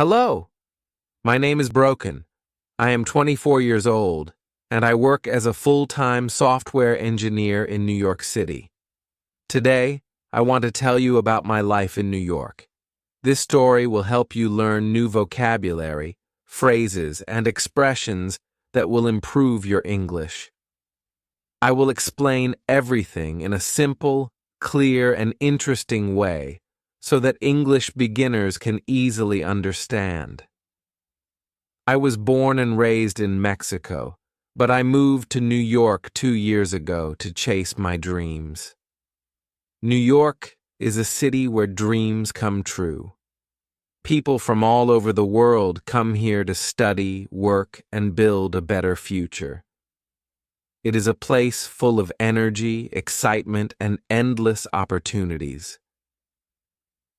Hello, my name is Broken. I am 24 years old, and I work as a full-time software engineer in New York City. Today, I want to tell you about my life in New York. This story will help you learn new vocabulary, phrases, and expressions that will improve your English. I will explain everything in a simple, clear, and interesting way so that English beginners can easily understand. I was born and raised in Mexico, but I moved to New York 2 years ago to chase my dreams. New York is a city where dreams come true. People from all over the world come here to study, work, and build a better future. It is a place full of energy, excitement, and endless opportunities.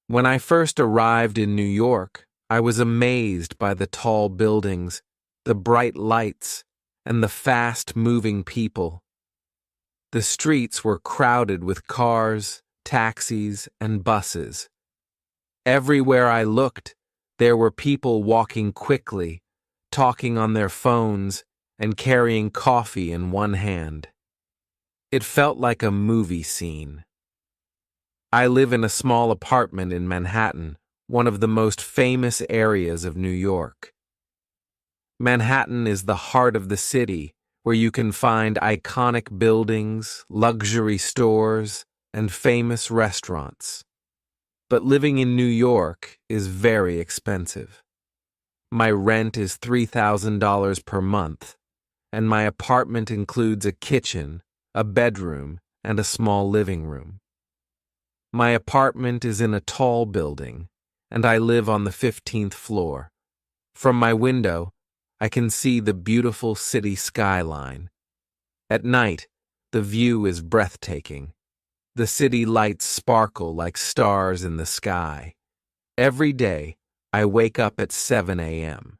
When I first arrived in New York, I was amazed by the tall buildings, the bright lights, and the fast-moving people. The streets were crowded with cars, taxis, and buses. Everywhere I looked, there were people walking quickly, talking on their phones, and carrying coffee in one hand. It felt like a movie scene. I live in a small apartment in Manhattan, one of the most famous areas of New York. Manhattan is the heart of the city, where you can find iconic buildings, luxury stores, and famous restaurants. But living in New York is very expensive. My rent is $3,000 per month, and my apartment includes a kitchen, a bedroom, and a small living room. My apartment is in a tall building, and I live on the 15th floor. From my window, I can see the beautiful city skyline. At night, the view is breathtaking. The city lights sparkle like stars in the sky. Every day, I wake up at 7 a.m.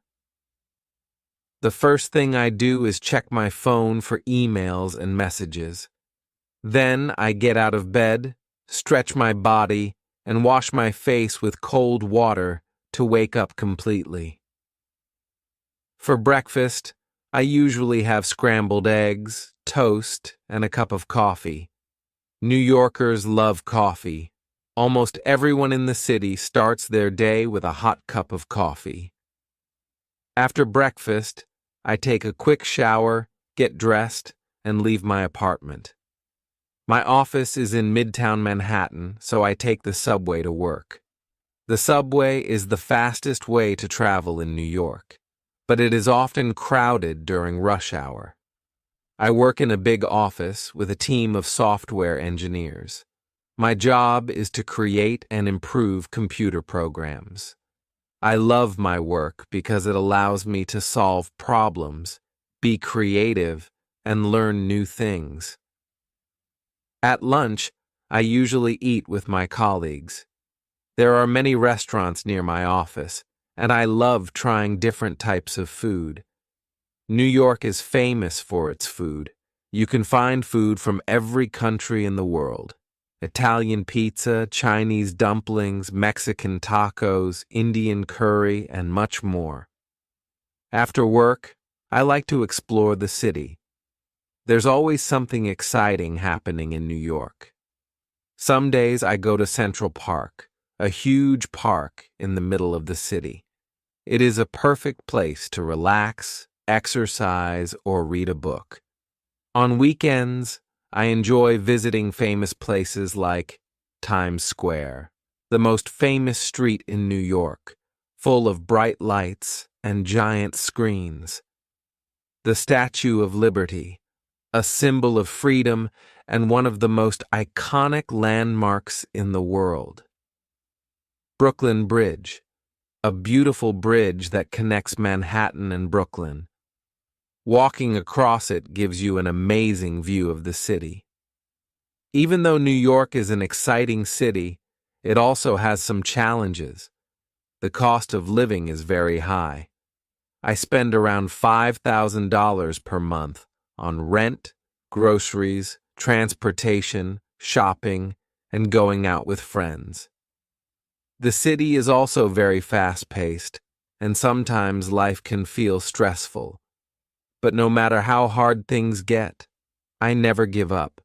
The first thing I do is check my phone for emails and messages. Then I get out of bed, stretch my body, and wash my face with cold water to wake up completely. For breakfast, I usually have scrambled eggs, toast, and a cup of coffee. New Yorkers love coffee. Almost everyone in the city starts their day with a hot cup of coffee. After breakfast, I take a quick shower, get dressed, and leave my apartment. My office is in Midtown Manhattan, so I take the subway to work. The subway is the fastest way to travel in New York, but it is often crowded during rush hour. I work in a big office with a team of software engineers. My job is to create and improve computer programs. I love my work because it allows me to solve problems, be creative, and learn new things. At lunch, I usually eat with my colleagues. There are many restaurants near my office, and I love trying different types of food. New York is famous for its food. You can find food from every country in the world. Italian pizza, Chinese dumplings, Mexican tacos, Indian curry, and much more. After work, I like to explore the city. There's always something exciting happening in New York. Some days I go to Central Park, a huge park in the middle of the city. It is a perfect place to relax, exercise, or read a book. On weekends, I enjoy visiting famous places like Times Square, the most famous street in New York, full of bright lights and giant screens. The Statue of Liberty, a symbol of freedom and one of the most iconic landmarks in the world. Brooklyn Bridge, a beautiful bridge that connects Manhattan and Brooklyn. Walking across it gives you an amazing view of the city. Even though New York is an exciting city, it also has some challenges. The cost of living is very high. I spend around $5,000 per month on rent, groceries, transportation, shopping, and going out with friends. The city is also very fast-paced. and sometimes life can feel stressful. But no matter how hard things get, I never give up.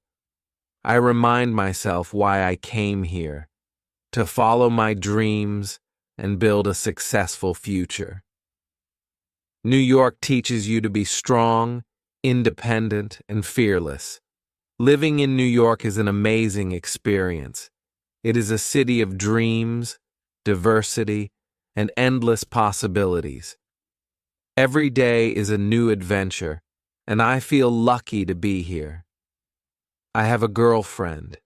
I remind myself why I came here, to follow my dreams and build a successful future. New York teaches you to be strong, independent, and fearless. Living in New York is an amazing experience. It is a city of dreams, diversity, and endless possibilities. Every day is a new adventure, and I feel lucky to be here. I have a girlfriend.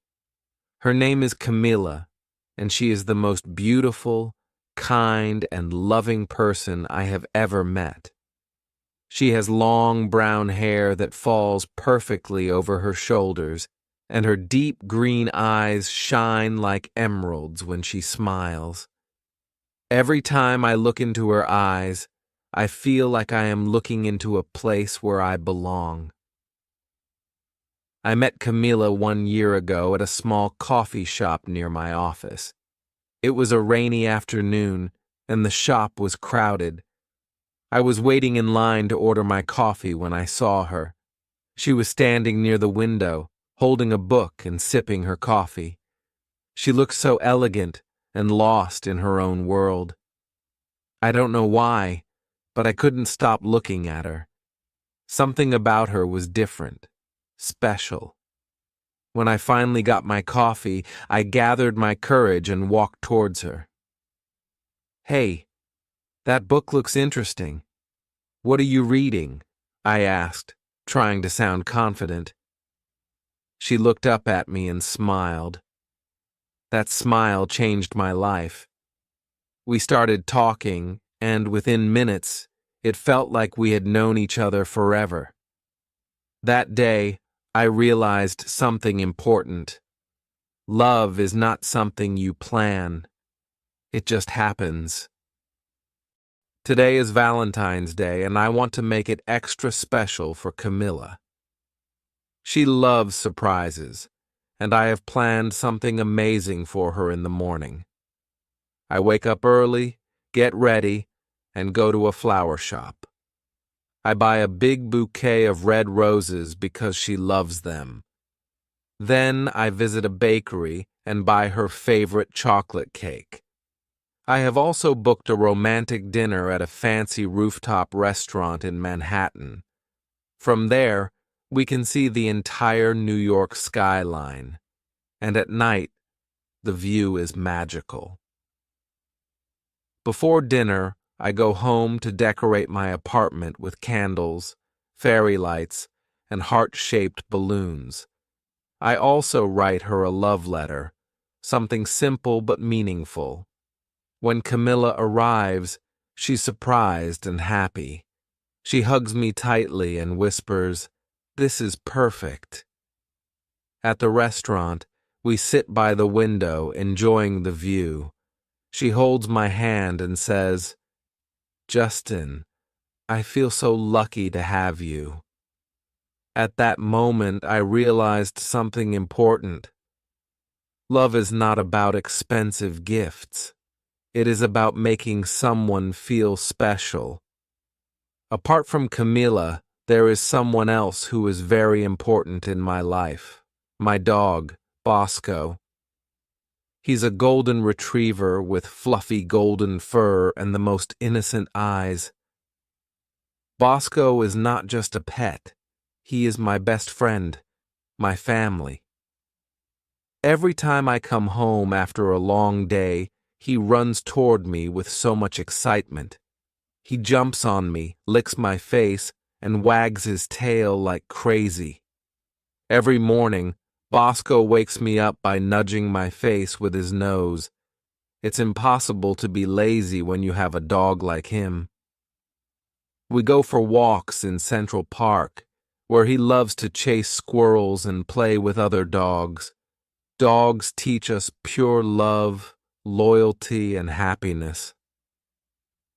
Her name is Camilla, and she is the most beautiful, kind, and loving person I have ever met. She has long brown hair that falls perfectly over her shoulders, and her deep green eyes shine like emeralds when she smiles. Every time I look into her eyes, I feel like I am looking into a place where I belong. I met Camilla 1 year ago at a small coffee shop near my office. It was a rainy afternoon, and the shop was crowded. I was waiting in line to order my coffee when I saw her. She was standing near the window, holding a book and sipping her coffee. She looked so elegant and lost in her own world. I don't know why, but I couldn't stop looking at her. Something about her was different, special. When I finally got my coffee, I gathered my courage and walked towards her. "Hey, that book looks interesting. What are you reading?" I asked, trying to sound confident. She looked up at me and smiled. That smile changed my life. We started talking, and within minutes, it felt like we had known each other forever. That day, I realized something important. Love is not something you plan. It just happens. Today is Valentine's Day, and I want to make it extra special for Camilla. She loves surprises, and I have planned something amazing for her in the morning. I wake up early, get ready, and go to a flower shop. I buy a big bouquet of red roses because she loves them. Then I visit a bakery and buy her favorite chocolate cake. I have also booked a romantic dinner at a fancy rooftop restaurant in Manhattan. From there, we can see the entire New York skyline, and at night, the view is magical. Before dinner, I go home to decorate my apartment with candles, fairy lights, and heart-shaped balloons. I also write her a love letter, something simple but meaningful. When Camilla arrives, she's surprised and happy. She hugs me tightly and whispers, "This is perfect." At the restaurant, we sit by the window, enjoying the view. She holds my hand and says, "Justin, I feel so lucky to have you." At that moment, I realized something important. Love is not about expensive gifts. It is about making someone feel special. Apart from Camilla, there is someone else who is very important in my life. My dog, Bosco. He's a golden retriever with fluffy golden fur and the most innocent eyes. Bosco is not just a pet. He is my best friend, my family. Every time I come home after a long day, he runs toward me with so much excitement. He jumps on me, licks my face, and wags his tail like crazy. Every morning, Bosco wakes me up by nudging my face with his nose. It's impossible to be lazy when you have a dog like him. We go for walks in Central Park, where he loves to chase squirrels and play with other dogs. Dogs teach us pure love, loyalty, and happiness.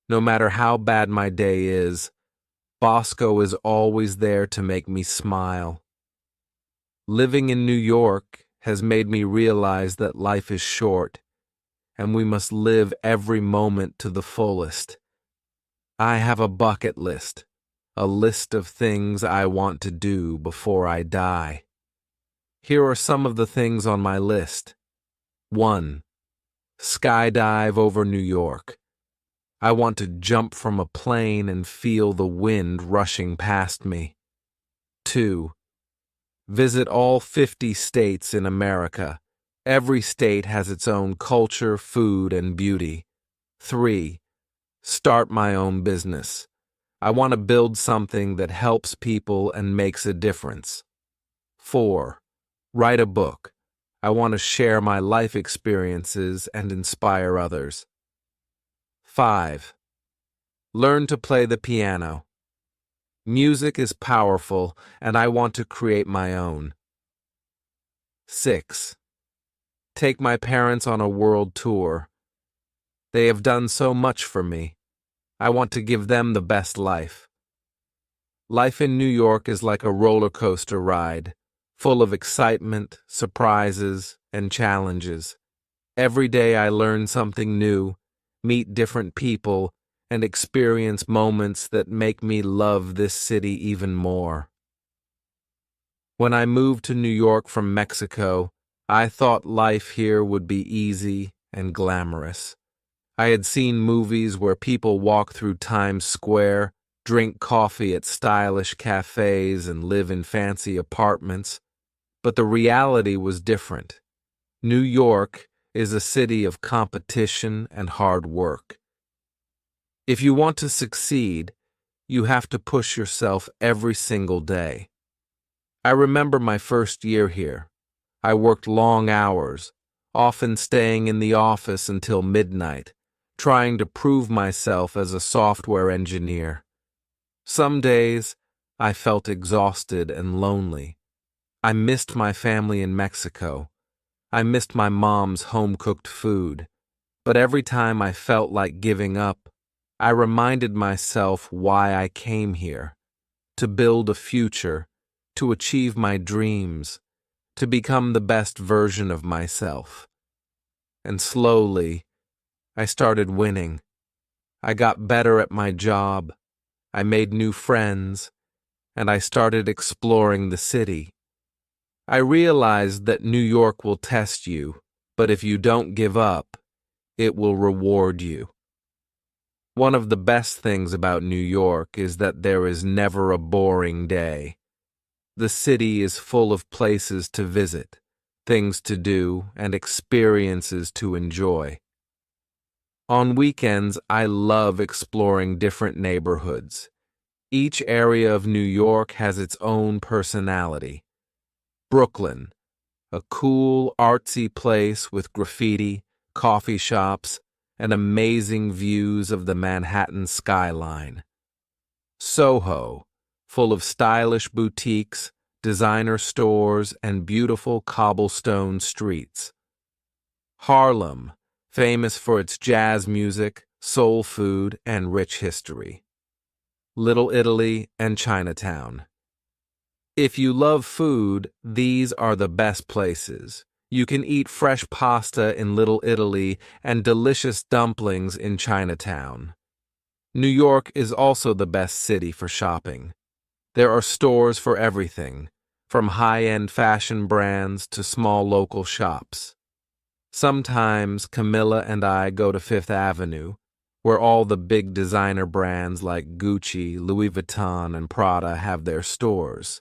No matter how bad my day is, Bosco is always there to make me smile. Living in New York has made me realize that life is short, and we must live every moment to the fullest. I have a bucket list, a list of things I want to do before I die. Here are some of the things on my list. 1. Skydive over New York. I want to jump from a plane and feel the wind rushing past me. 2. Visit all 50 states in America. Every state has its own culture, food, and beauty. 3. Start my own business. I want to build something that helps people and makes a difference. 4. Write a book. I want to share my life experiences and inspire others. 5. Learn to play the piano. Music is powerful, and I want to create my own. 6. Take my parents on a world tour. They have done so much for me. I want to give them the best life. Life in New York is like a roller coaster ride, full of excitement, surprises, and challenges. Every day I learn something new, meet different people, and experience moments that make me love this city even more. When I moved to New York from Mexico, I thought life here would be easy and glamorous. I had seen movies where people walk through Times Square, drink coffee at stylish cafes, and live in fancy apartments. But the reality was different. New York is a city of competition and hard work. If you want to succeed, you have to push yourself every single day. I remember my first year here. I worked long hours, often staying in the office until midnight, trying to prove myself as a software engineer. Some days, I felt exhausted and lonely. I missed my family in Mexico. I missed my mom's home-cooked food. But every time I felt like giving up, I reminded myself why I came here: to build a future, to achieve my dreams, to become the best version of myself. And slowly, I started winning. I got better at my job, I made new friends, and I started exploring the city. I realized that New York will test you, but if you don't give up, it will reward you. One of the best things about New York is that there is never a boring day. The city is full of places to visit, things to do, and experiences to enjoy. On weekends, I love exploring different neighborhoods. Each area of New York has its own personality. Brooklyn, a cool, artsy place with graffiti, coffee shops, and amazing views of the Manhattan skyline. Soho, full of stylish boutiques, designer stores, and beautiful cobblestone streets. Harlem, famous for its jazz music, soul food, and rich history. Little Italy and Chinatown. If you love food, these are the best places. You can eat fresh pasta in Little Italy and delicious dumplings in Chinatown. New York is also the best city for shopping. There are stores for everything, from high-end fashion brands to small local shops. Sometimes Camilla and I go to Fifth Avenue, where all the big designer brands like Gucci, Louis Vuitton, and Prada have their stores.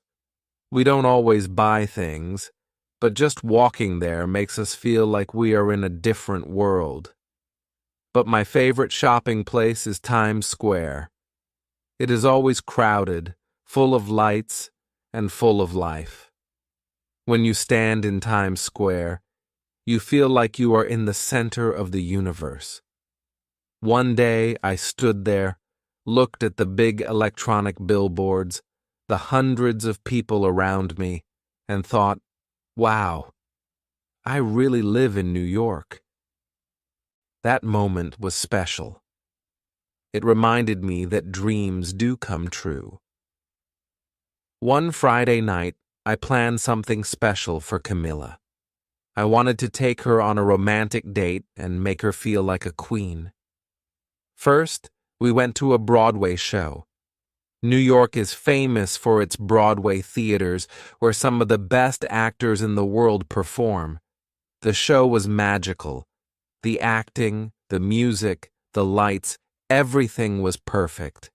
We don't always buy things, but just walking there makes us feel like we are in a different world. But my favorite shopping place is Times Square. It is always crowded, full of lights, and full of life. When you stand in Times Square, you feel like you are in the center of the universe. One day I stood there, looked at the big electronic billboards, the hundreds of people around me, and thought, wow, I really live in New York. That moment was special. It reminded me that dreams do come true. One Friday night, I planned something special for Camilla. I wanted to take her on a romantic date and make her feel like a queen. First, We went to a Broadway show. New York is famous for its Broadway theaters, where some of the best actors in the world perform. The show was magical. The acting, the music, the lights, everything was perfect.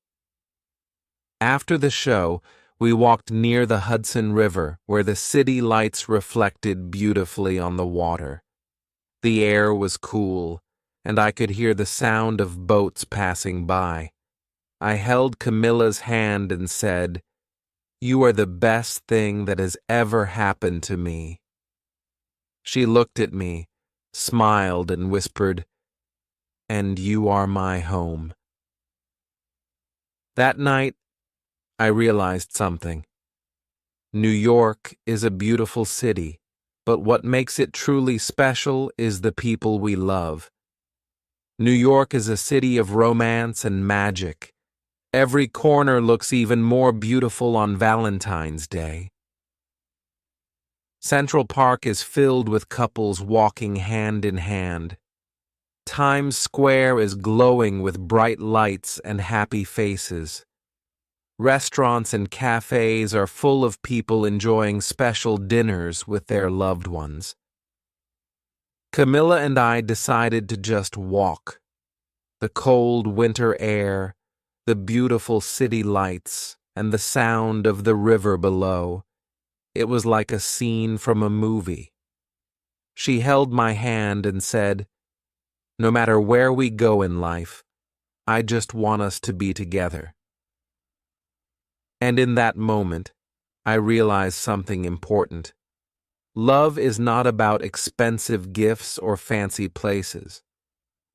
After the show, we walked near the Hudson River, where the city lights reflected beautifully on the water. The air was cool, and I could hear the sound of boats passing by. I held Camilla's hand and said, "You are the best thing that has ever happened to me." She looked at me, smiled, and whispered, "And you are my home." That night, I realized something. New York is a beautiful city, but what makes it truly special is the people we love. New York is a city of romance and magic. Every corner looks even more beautiful on Valentine's Day. Central Park is filled with couples walking hand in hand. Times Square is glowing with bright lights and happy faces. Restaurants and cafes are full of people enjoying special dinners with their loved ones. Camilla and I decided to just walk. The cold winter air, the beautiful city lights, and the sound of the river below. It was like a scene from a movie. She held my hand and said, "No matter where we go in life, I just want us to be together." And in that moment, I realized something important. Love is not about expensive gifts or fancy places.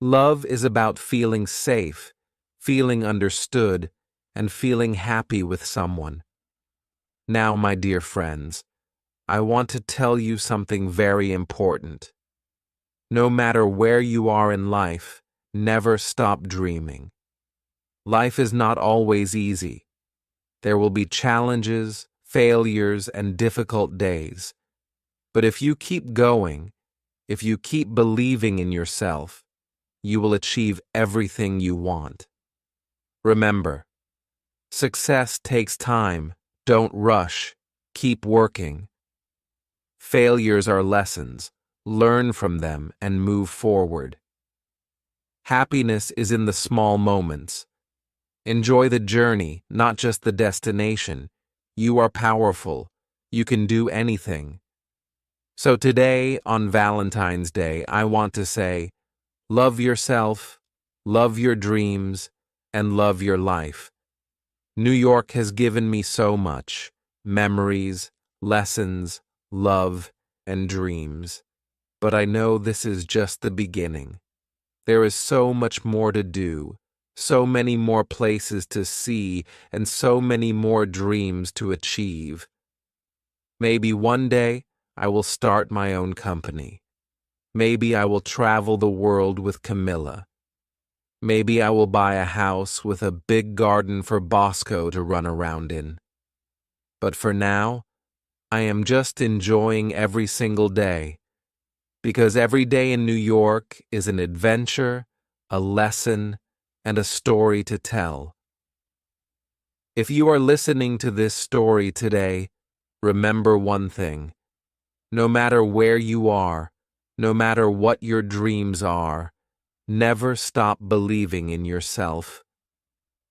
Love is about feeling safe, feeling understood, and feeling happy with someone. Now, my dear friends, I want to tell you something very important. No matter where you are in life, never stop dreaming. Life is not always easy. There will be challenges, failures, and difficult days. But if you keep going, if you keep believing in yourself, you will achieve everything you want. Remember, success takes time. Don't rush. Keep working. Failures are lessons. Learn from them and move forward. Happiness is in the small moments. Enjoy the journey, not just the destination. You are powerful. You can do anything. So today, on Valentine's Day, I want to say, love yourself, love your dreams, and love your life. New York has given me so much: memories, lessons, love, and dreams. But I know this is just the beginning. There is so much more to do, so many more places to see, and so many more dreams to achieve. Maybe one day I will start my own company. Maybe I will travel the world with Camilla. Maybe I will buy a house with a big garden for Bosco to run around in. But for now, I am just enjoying every single day, because every day in New York is an adventure, a lesson, and a story to tell. If you are listening to this story today, remember one thing. No matter where you are, no matter what your dreams are, never stop believing in yourself.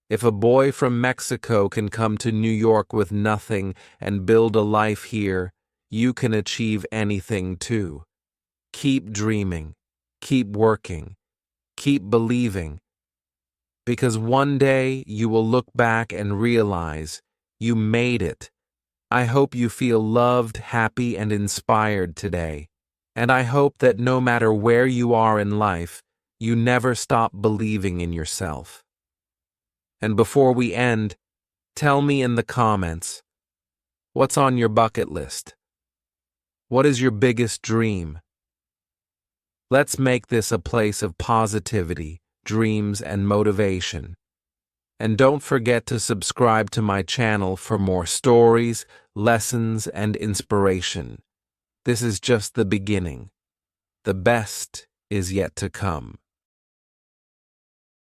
If a boy from Mexico can come to New York with nothing and build a life here, you can achieve anything too. Keep dreaming, keep working, keep believing, because one day you will look back and realize you made it. I hope you feel loved, happy, and inspired today. And I hope that no matter where you are in life, you never stop believing in yourself. And before we end, tell me in the comments, what's on your bucket list? What is your biggest dream? Let's make this a place of positivity, dreams, and motivation. And don't forget to subscribe to my channel for more stories, lessons, and inspiration. This is just the beginning. The best is yet to come.